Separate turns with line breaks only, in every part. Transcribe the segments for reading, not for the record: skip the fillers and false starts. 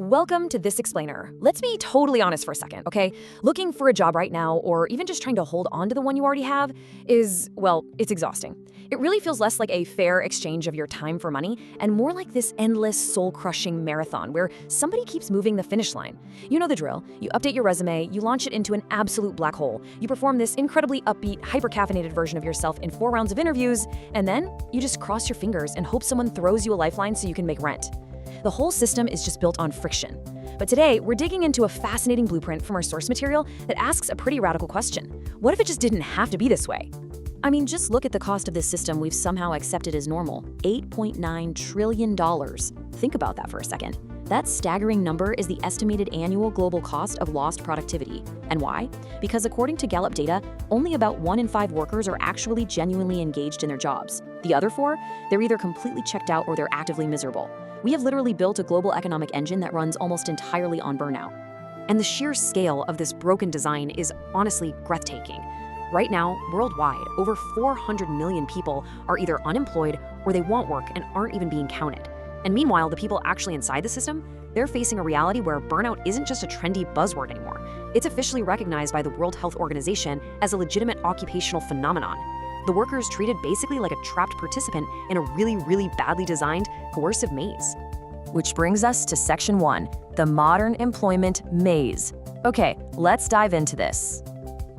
Welcome to This Explainer. Let's be totally honest for a second, okay? Looking for a job right now, or even just trying to hold on to the one you already have, it's exhausting. It really feels less like a fair exchange of your time for money and more like this endless, soul-crushing marathon where somebody keeps moving the finish line. You know the drill. You update your resume, you launch it into an absolute black hole, you perform this incredibly upbeat, hyper-caffeinated version of yourself in 4 rounds of interviews, and then you just cross your fingers and hope someone throws you a lifeline so you can make rent. The whole system is just built on friction. But today, we're digging into a fascinating blueprint from our source material that asks a pretty radical question. What if it just didn't have to be this way? I mean, just look at the cost of this system we've somehow accepted as normal, $8.9 trillion. Think about that for a second. That staggering number is the estimated annual global cost of lost productivity. And why? Because according to Gallup data, only about 1 in 5 workers are actually genuinely engaged in their jobs. The other 4, they're either completely checked out or they're actively miserable. We have literally built a global economic engine that runs almost entirely on burnout. And the sheer scale of this broken design is honestly breathtaking. Right now, worldwide, over 400 million people are either unemployed or they want work and aren't even being counted. And meanwhile, the people actually inside the system, they're facing a reality where burnout isn't just a trendy buzzword anymore. It's officially recognized by the World Health Organization as a legitimate occupational phenomenon. The workers treated basically like a trapped participant in a really badly designed, coercive maze. Which brings us to Section 1, the modern employment maze. Okay, let's dive into this.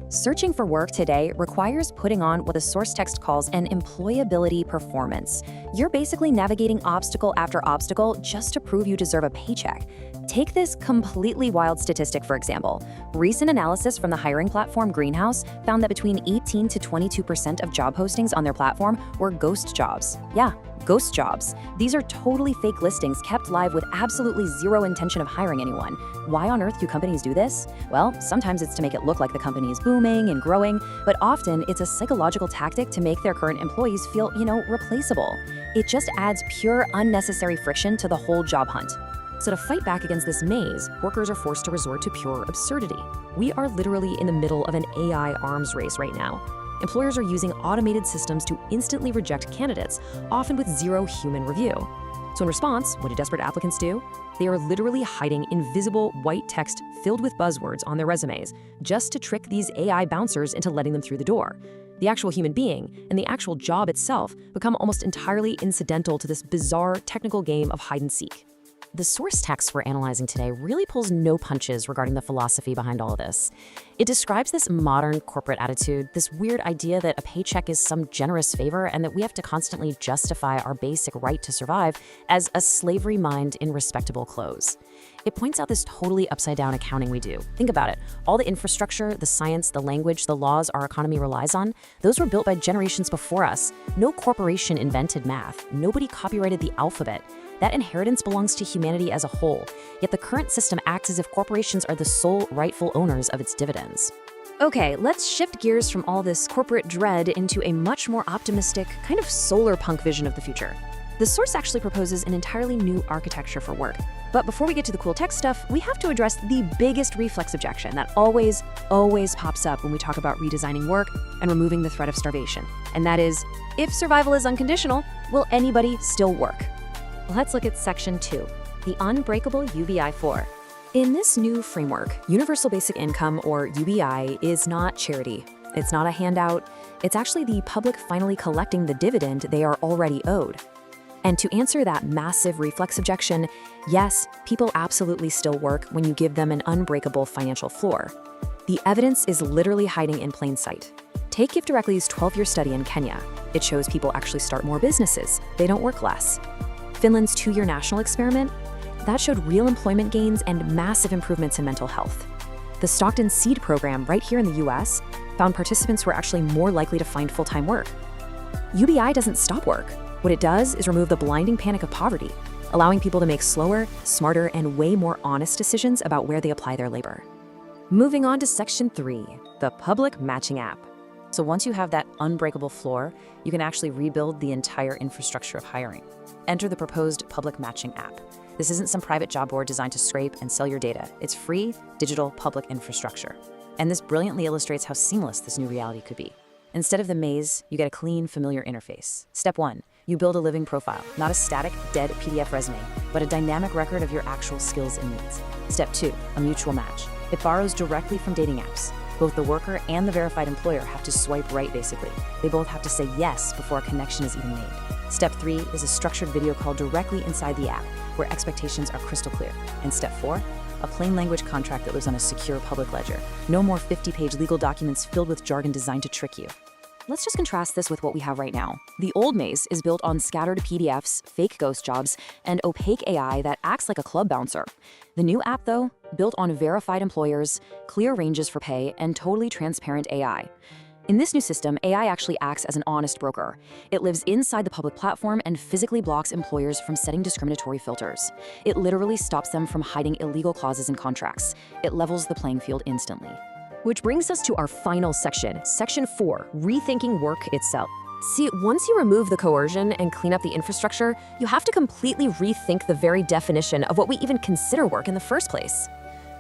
Searching for work today requires putting on what the source text calls an employability performance. You're basically navigating obstacle after obstacle just to prove you deserve a paycheck. Take this completely wild statistic, for example. Recent analysis from the hiring platform Greenhouse found that between 18 to 22% of job postings on their platform were ghost jobs. Yeah, ghost jobs. These are totally fake listings kept live with absolutely zero intention of hiring anyone. Why on earth do companies do this? Well, sometimes it's to make it look like the company is booming and growing, but often it's a psychological tactic to make their current employees feel, replaceable. It just adds pure unnecessary friction to the whole job hunt. So to fight back against this maze, workers are forced to resort to pure absurdity. We are literally in the middle of an AI arms race right now. Employers are using automated systems to instantly reject candidates, often with zero human review. So in response, what do desperate applicants do? They are literally hiding invisible white text filled with buzzwords on their resumes just to trick these AI bouncers into letting them through the door. The actual human being and the actual job itself become almost entirely incidental to this bizarre technical game of hide and seek. The source text we're analyzing today really pulls no punches regarding the philosophy behind all of this. It describes this modern corporate attitude, this weird idea that a paycheck is some generous favor and that we have to constantly justify our basic right to survive as a slavery mind in respectable clothes. It points out this totally upside-down accounting we do. Think about it. All the infrastructure, the science, the language, the laws our economy relies on, those were built by generations before us. No corporation invented math. Nobody copyrighted the alphabet. That inheritance belongs to humanity as a whole, yet the current system acts as if corporations are the sole rightful owners of its dividends. Okay, let's shift gears from all this corporate dread into a much more optimistic, kind of solar punk vision of the future. The source actually proposes an entirely new architecture for work. But before we get to the cool tech stuff, we have to address the biggest reflex objection that always pops up when we talk about redesigning work and removing the threat of starvation. And that is, if survival is unconditional, will anybody still work? Let's look at Section 2, the Unbreakable UBI-4. In this new framework, Universal Basic Income, or UBI, is not charity. It's not a handout. It's actually the public finally collecting the dividend they are already owed. And to answer that massive reflex objection, yes, people absolutely still work when you give them an unbreakable financial floor. The evidence is literally hiding in plain sight. Take Give Directly's 12-year study in Kenya. It shows people actually start more businesses. They don't work less. Finland's 2-year national experiment, that showed real employment gains and massive improvements in mental health. The Stockton Seed program right here in the US found participants were actually more likely to find full-time work. UBI doesn't stop work. What it does is remove the blinding panic of poverty, allowing people to make slower, smarter, and way more honest decisions about where they apply their labor. Moving on to Section 3, the Public Matching App. So once you have that unbreakable floor, you can actually rebuild the entire infrastructure of hiring. Enter the proposed Public Matching App. This isn't some private job board designed to scrape and sell your data. It's free, digital, public infrastructure. And this brilliantly illustrates how seamless this new reality could be. Instead of the maze, you get a clean, familiar interface. Step 1. You build a living profile, not a static, dead PDF resume, but a dynamic record of your actual skills and needs. Step 2, a mutual match. It borrows directly from dating apps. Both the worker and the verified employer have to swipe right, basically. They both have to say yes before a connection is even made. Step 3 is a structured video call directly inside the app, where expectations are crystal clear. And step 4, a plain language contract that lives on a secure public ledger. No more 50-page legal documents filled with jargon designed to trick you. Let's just contrast this with what we have right now. The old maze is built on scattered PDFs, fake ghost jobs, and opaque AI that acts like a club bouncer. The new app, though, built on verified employers, clear ranges for pay, and totally transparent AI. In this new system, AI actually acts as an honest broker. It lives inside the public platform and physically blocks employers from setting discriminatory filters. It literally stops them from hiding illegal clauses in contracts. It levels the playing field instantly. Which brings us to our final section, Section 4, Rethinking Work Itself. See, once you remove the coercion and clean up the infrastructure, you have to completely rethink the very definition of what we even consider work in the first place.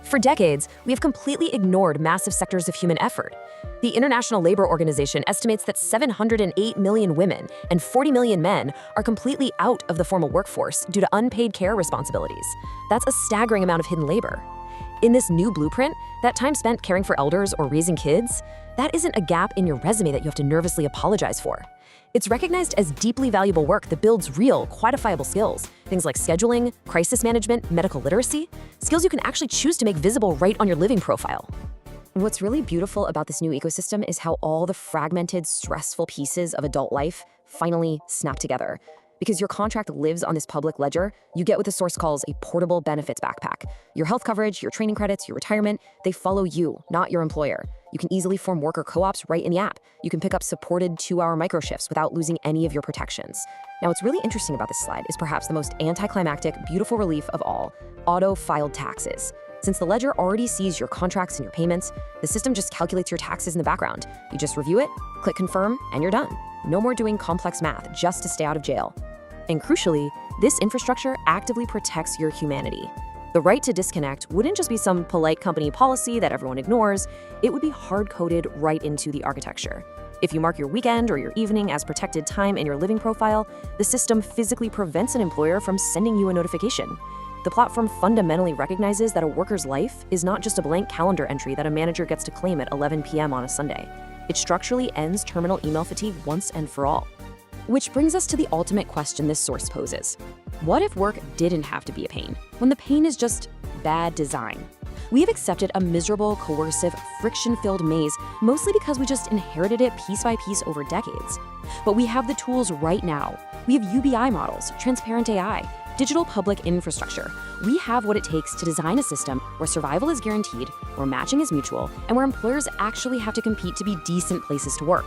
For decades, we have completely ignored massive sectors of human effort. The International Labor Organization estimates that 708 million women and 40 million men are completely out of the formal workforce due to unpaid care responsibilities. That's a staggering amount of hidden labor. In this new blueprint, that time spent caring for elders or raising kids, that isn't a gap in your resume that you have to nervously apologize for. It's recognized as deeply valuable work that builds real, quantifiable skills, things like scheduling, crisis management, medical literacy, skills you can actually choose to make visible right on your living profile. What's really beautiful about this new ecosystem is how all the fragmented, stressful pieces of adult life finally snap together. Because your contract lives on this public ledger, you get what the source calls a portable benefits backpack. Your health coverage, your training credits, your retirement, they follow you, not your employer. You can easily form worker co-ops right in the app. You can pick up supported 2-hour microshifts without losing any of your protections. Now, what's really interesting about this slide is perhaps the most anticlimactic, beautiful relief of all, auto-filed taxes. Since the ledger already sees your contracts and your payments, the system just calculates your taxes in the background. You just review it, click confirm, and you're done. No more doing complex math just to stay out of jail. And crucially, this infrastructure actively protects your humanity. The right to disconnect wouldn't just be some polite company policy that everyone ignores, it would be hard-coded right into the architecture. If you mark your weekend or your evening as protected time in your living profile, the system physically prevents an employer from sending you a notification. The platform fundamentally recognizes that a worker's life is not just a blank calendar entry that a manager gets to claim at 11 p.m. on a Sunday. It structurally ends terminal email fatigue once and for all. Which brings us to the ultimate question this source poses. What if work didn't have to be a pain, when the pain is just bad design? We have accepted a miserable, coercive, friction-filled maze mostly because we just inherited it piece by piece over decades. But we have the tools right now. We have UBI models, transparent AI, digital public infrastructure. We have what it takes to design a system where survival is guaranteed, where matching is mutual, and where employers actually have to compete to be decent places to work.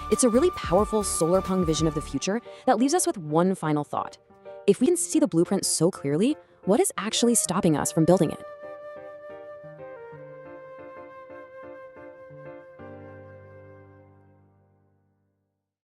It's a really powerful solar punk vision of the future that leaves us with one final thought. If we can see the blueprint so clearly, what is actually stopping us from building it?